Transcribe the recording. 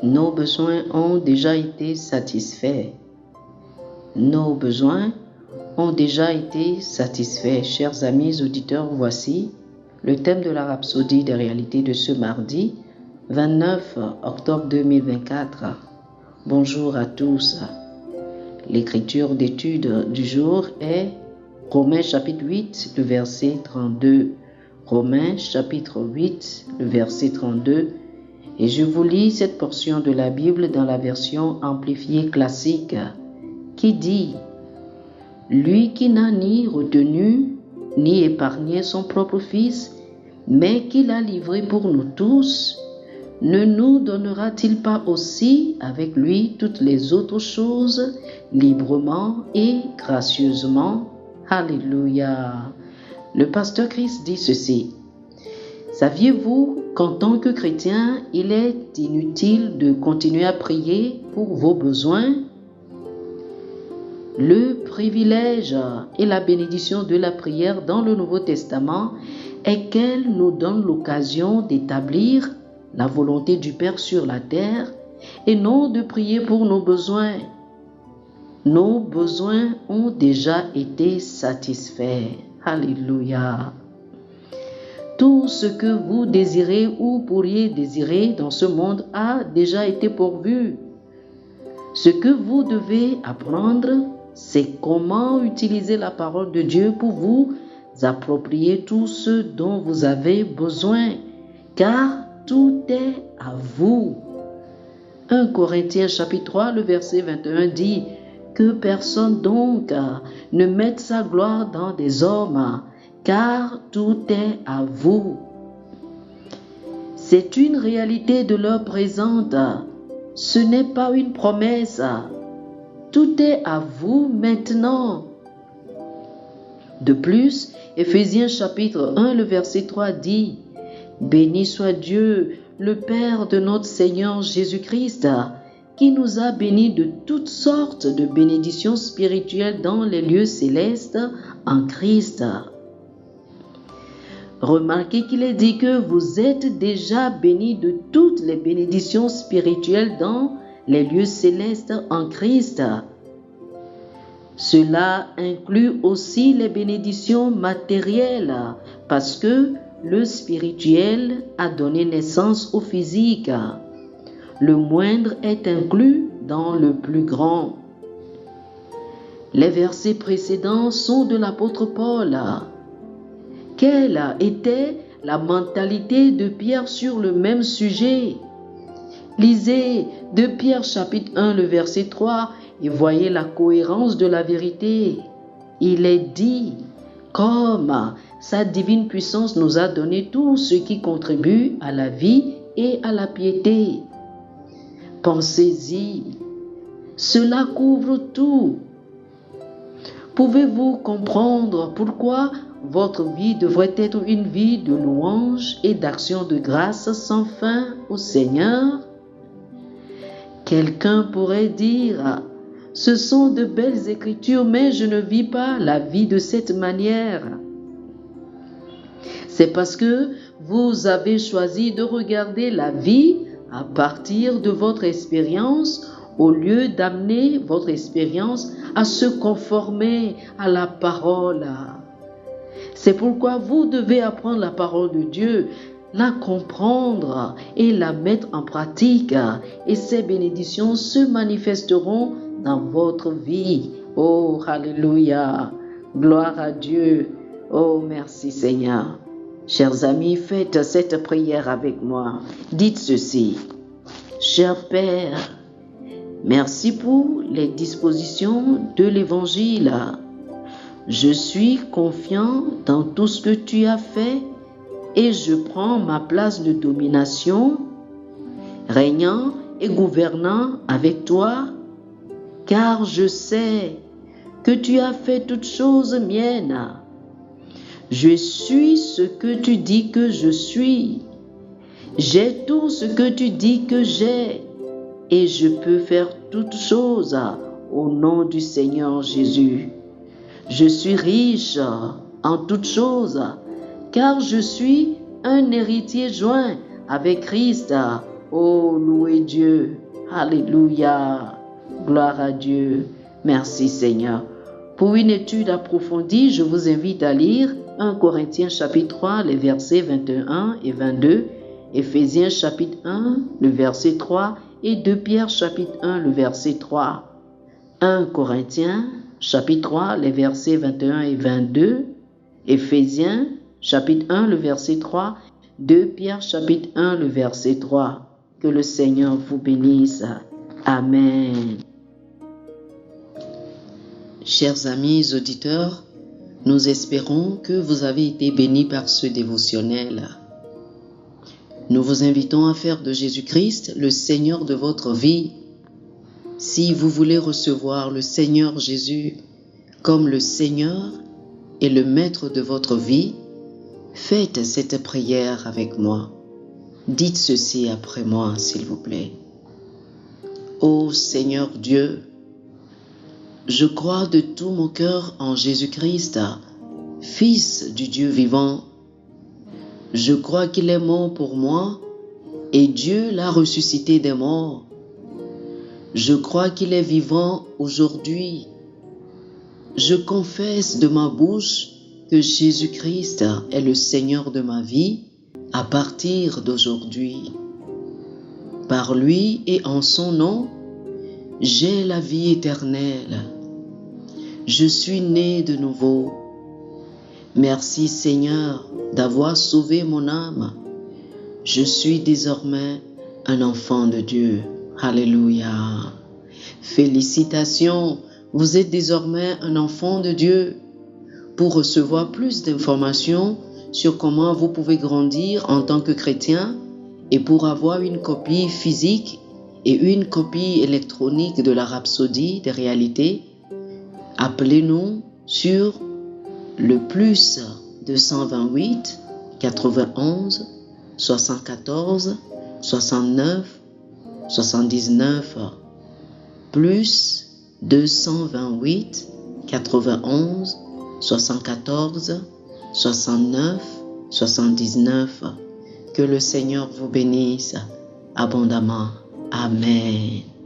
Nos besoins ont déjà été satisfaits. Nos besoins ont déjà été satisfaits. Chers amis auditeurs, voici le thème de la rhapsodie des réalités de ce mardi 29 octobre 2024. Bonjour à tous. L'écriture d'étude du jour est Romains chapitre 8, le verset 32. Romains chapitre 8, le verset 32. Et je vous lis cette portion de la Bible dans la version amplifiée classique qui dit « Lui qui n'a ni retenu ni épargné son propre Fils, mais qui l'a livré pour nous tous, ne nous donnera-t-il pas aussi avec lui toutes les autres choses librement et gracieusement ?» Alléluia. Le pasteur Christ dit ceci. Saviez-vous qu'en tant que chrétien, il est inutile de continuer à prier pour vos besoins? Le privilège et la bénédiction de la prière dans le Nouveau Testament est qu'elle nous donne l'occasion d'établir la volonté du Père sur la terre et non de prier pour nos besoins. Nos besoins ont déjà été satisfaits. Alléluia. Tout ce que vous désirez ou pourriez désirer dans ce monde a déjà été pourvu. Ce que vous devez apprendre, c'est comment utiliser la parole de Dieu pour vous approprier tout ce dont vous avez besoin, car tout est à vous. 1 Corinthiens chapitre 3, le verset 21 dit que personne donc ne mette sa gloire dans des hommes, car tout est à vous. C'est une réalité de l'heure présente. Ce n'est pas une promesse. Tout est à vous maintenant. De plus, Éphésiens chapitre 1, le verset 3 dit « Béni soit Dieu, le Père de notre Seigneur Jésus-Christ, qui nous a bénis de toutes sortes de bénédictions spirituelles dans les lieux célestes en Christ. » Remarquez qu'il est dit que vous êtes déjà bénis de toutes les bénédictions spirituelles dans les lieux célestes en Christ. Cela inclut aussi les bénédictions matérielles parce que le spirituel a donné naissance au physique. Le moindre est inclus dans le plus grand. Les versets précédents sont de l'apôtre Paul. Quelle était la mentalité de Pierre sur le même sujet? Lisez 2 Pierre chapitre 1, le verset 3 et voyez la cohérence de la vérité. Il est dit, comme sa divine puissance nous a donné tout ce qui contribue à la vie et à la piété. Pensez-y, cela couvre tout. Pouvez-vous comprendre pourquoi votre vie devrait être une vie de louange et d'action de grâce sans fin au Seigneur? Quelqu'un pourrait dire, ce sont de belles écritures, mais je ne vis pas la vie de cette manière. C'est parce que vous avez choisi de regarder la vie à partir de votre expérience au lieu d'amener votre expérience à se conformer à la parole. C'est pourquoi vous devez apprendre la parole de Dieu, la comprendre et la mettre en pratique. Et ces bénédictions se manifesteront dans votre vie. Oh, alléluia! Gloire à Dieu! Oh, merci Seigneur! Chers amis, faites cette prière avec moi. Dites ceci. Cher Père, merci pour les dispositions de l'Évangile. Je suis confiant dans tout ce que tu as fait et je prends ma place de domination, régnant et gouvernant avec toi, car je sais que tu as fait toutes choses miennes. Je suis ce que tu dis que je suis. J'ai tout ce que tu dis que j'ai et je peux faire toutes choses au nom du Seigneur Jésus. Je suis riche en toutes choses, car je suis un héritier joint avec Christ Oh, louez Dieu. Alléluia. Gloire à Dieu. Merci Seigneur. Pour une étude approfondie, je vous invite à lire 1 Corinthiens chapitre 3, les versets 21 et 22, Éphésiens chapitre 1, le verset 3 et 2 Pierre chapitre 1, le verset 3. 1 Corinthiens chapitre 3, les versets 21 et 22, Éphésiens chapitre 1, le verset 3, 2 Pierre chapitre 1, le verset 3. Que le Seigneur vous bénisse. Amen. Chers amis auditeurs, nous espérons que vous avez été bénis par ce dévotionnel. Nous vous invitons à faire de Jésus-Christ le Seigneur de votre vie. Si vous voulez recevoir le Seigneur Jésus comme le Seigneur et le Maître de votre vie, faites cette prière avec moi. Dites ceci après moi, s'il vous plaît. Ô Seigneur Dieu, je crois de tout mon cœur en Jésus-Christ, Fils du Dieu vivant. Je crois qu'il est mort pour moi et Dieu l'a ressuscité des morts. Je crois qu'il est vivant aujourd'hui. Je confesse de ma bouche que Jésus-Christ est le Seigneur de ma vie à partir d'aujourd'hui. Par lui et en son nom, j'ai la vie éternelle. Je suis né de nouveau. Merci Seigneur d'avoir sauvé mon âme. Je suis désormais un enfant de Dieu. Alléluia. Félicitations, vous êtes désormais un enfant de Dieu. Pour recevoir plus d'informations sur comment vous pouvez grandir en tant que chrétien et pour avoir une copie physique et une copie électronique de la Rhapsodie des réalités, appelez-nous sur le plus 228 91 74 69 79 plus 228 91 74 69 79. Que le Seigneur vous bénisse abondamment. Amen.